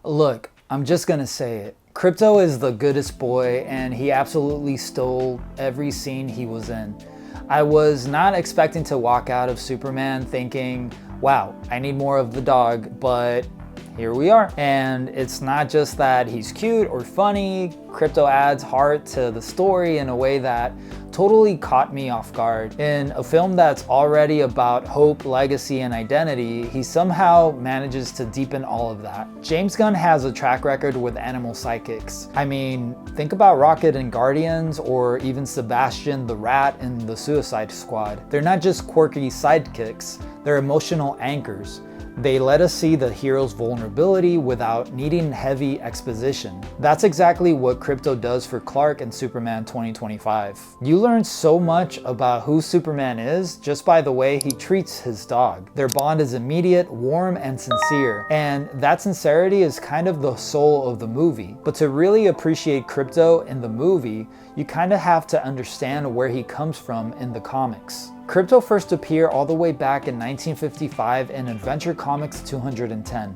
Look, I'm just gonna say it. Krypto is the goodest boy, and he absolutely stole every scene he was in. I was not expecting to walk out of Superman thinking, wow, I need more of the dog, but here we are. And it's not just that he's cute or funny. Krypto adds heart to the story in a way that totally caught me off guard. In a film that's already about hope, legacy, and identity, he somehow manages to deepen all of that. James Gunn has a track record with animal sidekicks. I mean, think about Rocket in Guardians, or even Sebastian the Rat in the Suicide Squad. They're not just quirky sidekicks, they're emotional anchors. They let us see the hero's vulnerability without needing heavy exposition. That's exactly what Krypto does for Clark in Superman 2025. You learn so much about who Superman is just by the way he treats his dog. Their bond is immediate, warm, and sincere, and that sincerity is kind of the soul of the movie. But to really appreciate Krypto in the movie, you kind of have to understand where he comes from in the comics. Krypto first appeared all the way back in 1955 in Adventure Comics 210.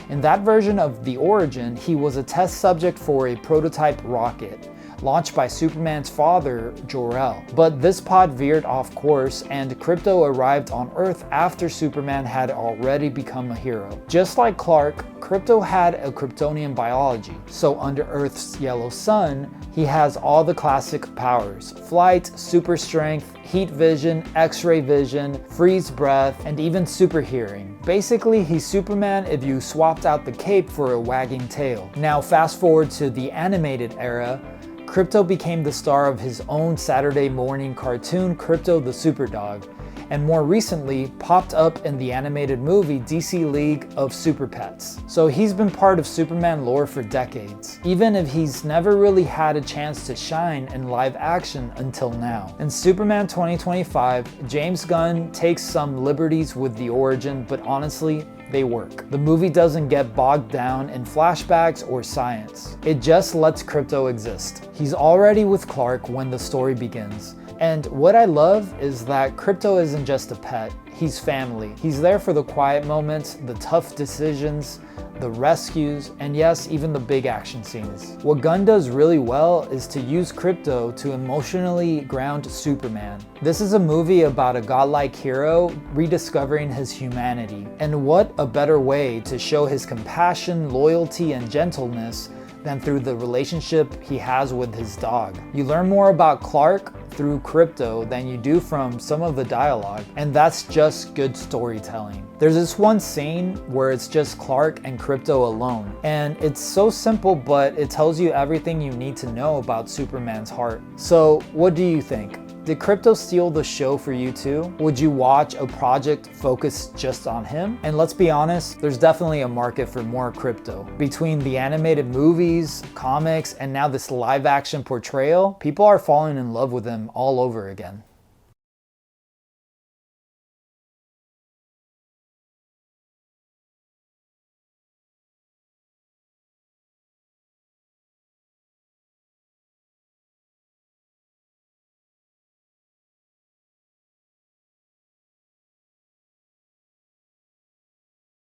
In that version of the origin, he was a test subject for a prototype rocket, launched by Superman's father, Jor-El. But this pod veered off course, and Krypto arrived on Earth after Superman had already become a hero. Just like Clark, Krypto had a Kryptonian biology, so under Earth's yellow sun, he has all the classic powers: flight, super strength, heat vision, x-ray vision, freeze breath, and even super hearing. Basically, he's Superman if you swapped out the cape for a wagging tail. Now fast forward to the animated era, Krypto became the star of his own Saturday morning cartoon, Krypto the Superdog, and more recently popped up in the animated movie DC League of Super Pets. So he's been part of Superman lore for decades, even if he's never really had a chance to shine in live action until now. In Superman 2025, James Gunn takes some liberties with the origin, but honestly, they work. The movie doesn't get bogged down in flashbacks or science. It just lets Krypto exist. He's already with Clark when the story begins. And what I love is that Krypto isn't just a pet, he's family. He's there for the quiet moments, the tough decisions, the rescues, and yes, even the big action scenes. What Gunn does really well is to use Krypto to emotionally ground Superman. This is a movie about a godlike hero rediscovering his humanity. And what a better way to show his compassion, loyalty, and gentleness than through the relationship he has with his dog. You learn more about Clark through Krypto than you do from some of the dialogue, and that's just good storytelling. There's this one scene where it's just Clark and Krypto alone, and it's so simple, but it tells you everything you need to know about Superman's heart. So what do you think? Did Krypto steal the show for you too? Would you watch a project focused just on him? And let's be honest, there's definitely a market for more Krypto. Between the animated movies, comics, and now this live action portrayal, people are falling in love with him all over again.